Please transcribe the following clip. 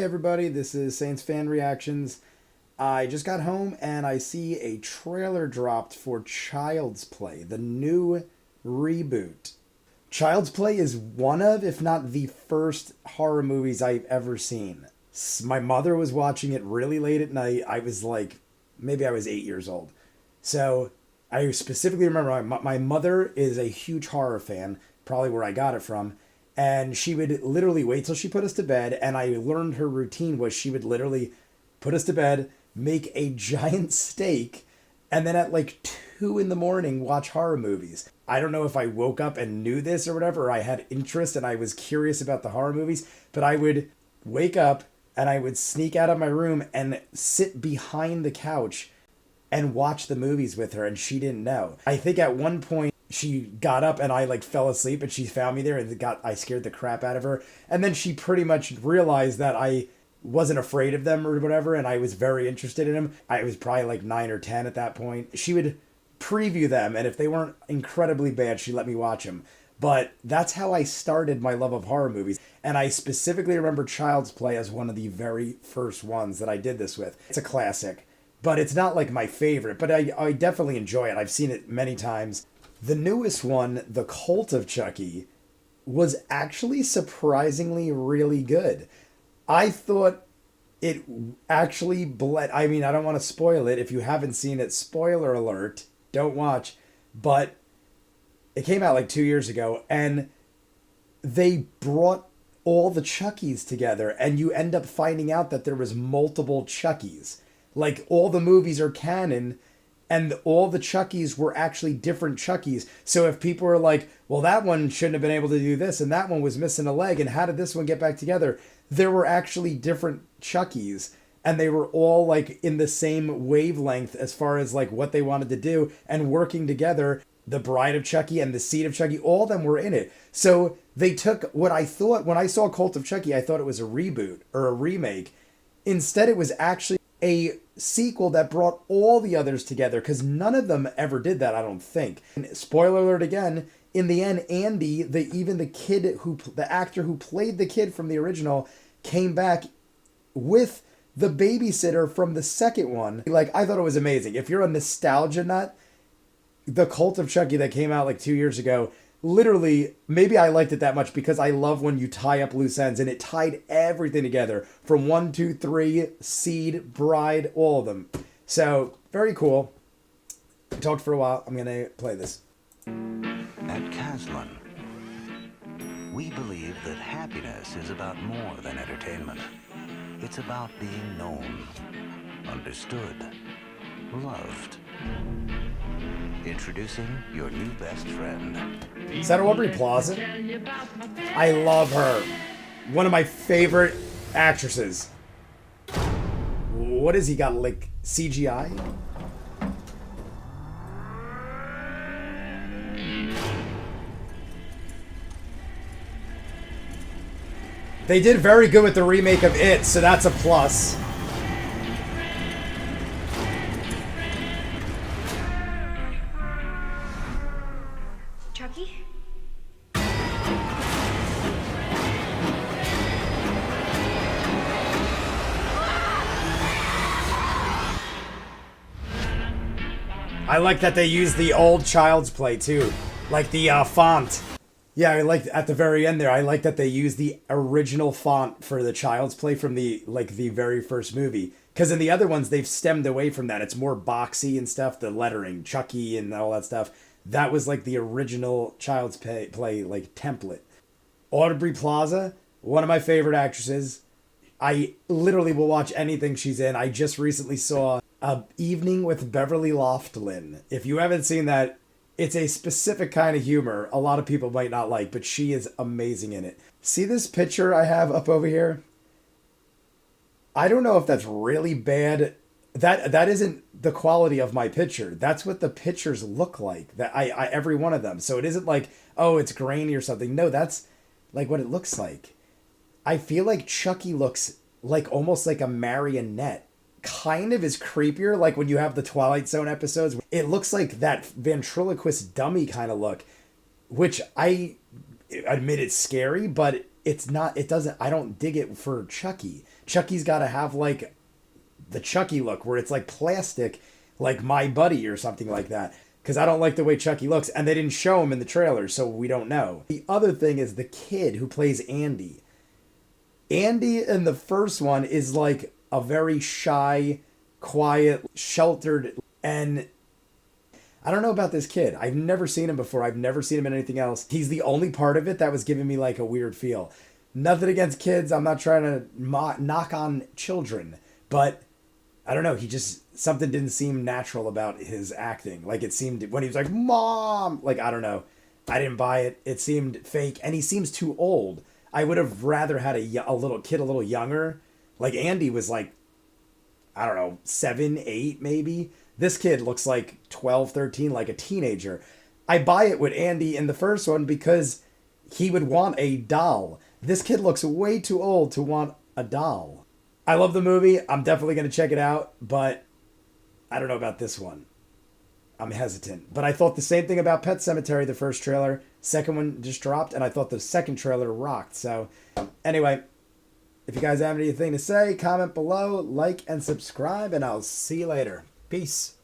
everybody, this is Saints Fan Reactions. I just got home and I see a trailer dropped for Child's Play, the new reboot. Child's Play is one of, if not the first horror movies I've ever seen. My mother was watching it really late at night. I was like, maybe I was 8 years old. So I specifically remember my mother is a huge horror fan, probably where I got it from. And she would literally wait till she put us to bed. And I learned her routine was she would literally put us to bed, make a giant steak, and then at like 2 a.m. watch horror movies. I don't know if I woke up and knew this or whatever, or I had interest and I was curious about the horror movies, but I would wake up and I would sneak out of my room and sit behind the couch and watch the movies with her, and she didn't know. I think at one point she got up and I like fell asleep and she found me there and I scared the crap out of her. And then she pretty much realized that I wasn't afraid of them or whatever, and I was very interested in them. I was probably like 9 or 10 at that point. She would preview them, and if they weren't incredibly bad, she let me watch them. But that's how I started my love of horror movies. And I specifically remember Child's Play as one of the very first ones that I did this with. It's a classic, but it's not like my favorite, but I definitely enjoy it. I've seen it many times. The newest one, The Cult of Chucky, was actually surprisingly really good. I thought it actually bled. I mean, I don't want to spoil it. If you haven't seen it, spoiler alert, don't watch. But it came out like 2 years ago, and they brought all the Chuckies together, and you end up finding out that there was multiple Chuckies. Like, all the movies are canon, and all the Chuckies were actually different Chuckies. So if people were like, well, that one shouldn't have been able to do this, and that one was missing a leg, and how did this one get back together? There were actually different Chuckies, and they were all like in the same wavelength as far as like what they wanted to do and working together. The Bride of Chucky and the Seed of Chucky, all of them were in it. So they took what I thought, when I saw Cult of Chucky, I thought it was a reboot or a remake. Instead, it was actually a sequel that brought all the others together, because none of them ever did that, I don't think. And spoiler alert again, in the end, Andy, the actor who played the kid from the original, came back with the babysitter from the second one. Like, I thought it was amazing. If you're a nostalgia nut, the Cult of Chucky that came out like 2 years ago, literally, maybe I liked it that much because I love when you tie up loose ends, and it tied everything together from 1, 2, 3, Seed, Bride, all of them. So, very cool. I talked for a while. I'm going to play this. At Caslin, we believe that happiness is about more than entertainment. It's about being known, understood, loved. Introducing your new best friend. Is that Aubrey Plaza? I love her. One of my favorite actresses. What has he got, like CGI? They did very good with the remake of It, so that's a plus. Chucky? I like that they use the old Child's Play too, like the font. Yeah, I like at the very end there. I like that they use the original font for the Child's Play from the very first movie. Because in the other ones, they've stemmed away from that. It's more boxy and stuff. The lettering, Chucky and all that stuff. That was like the original Child's Play like template. Aubrey Plaza, one of my favorite actresses. I literally will watch anything she's in. I just recently saw Evening with Beverly Loughlin. If you haven't seen that, it's a specific kind of humor a lot of people might not like, but she is amazing in it. See this picture I have up over here? I don't know if that's really bad. That isn't the quality of my picture. That's what the pictures look like. That I every one of them. So it isn't like, oh, it's grainy or something. No, that's like what it looks like. I feel like Chucky looks like almost like a marionette. Kind of is creepier, like when you have the Twilight Zone episodes. It looks like that ventriloquist dummy kind of look, which I admit it's scary, but it's not, it doesn't, I don't dig it for Chucky. Chucky's got to have like the Chucky look where it's like plastic, like My Buddy or something like that. Because I don't like the way Chucky looks, and they didn't show him in the trailer, so we don't know. The other thing is the kid who plays Andy. Andy in the first one is like a very shy, quiet, sheltered, and I don't know about this kid. I've never seen him before. I've never seen him in anything else. He's the only part of it that was giving me like a weird feel. Nothing against kids. I'm not trying to knock on children, but I don't know. He just, something didn't seem natural about his acting. Like it seemed when he was like, Mom, like, I don't know. I didn't buy it. It seemed fake, and he seems too old. I would have rather had a little kid a little younger. Like Andy was like, I don't know, 7, 8 maybe. This kid looks like 12, 13, like a teenager. I buy it with Andy in the first one because he would want a doll. This kid looks way too old to want a doll. I love the movie. I'm definitely going to check it out, but I don't know about this one. I'm hesitant. But I thought the same thing about Pet Sematary, the first trailer. Second one just dropped, and I thought the second trailer rocked. So, anyway, if you guys have anything to say, comment below, like, and subscribe, and I'll see you later. Peace.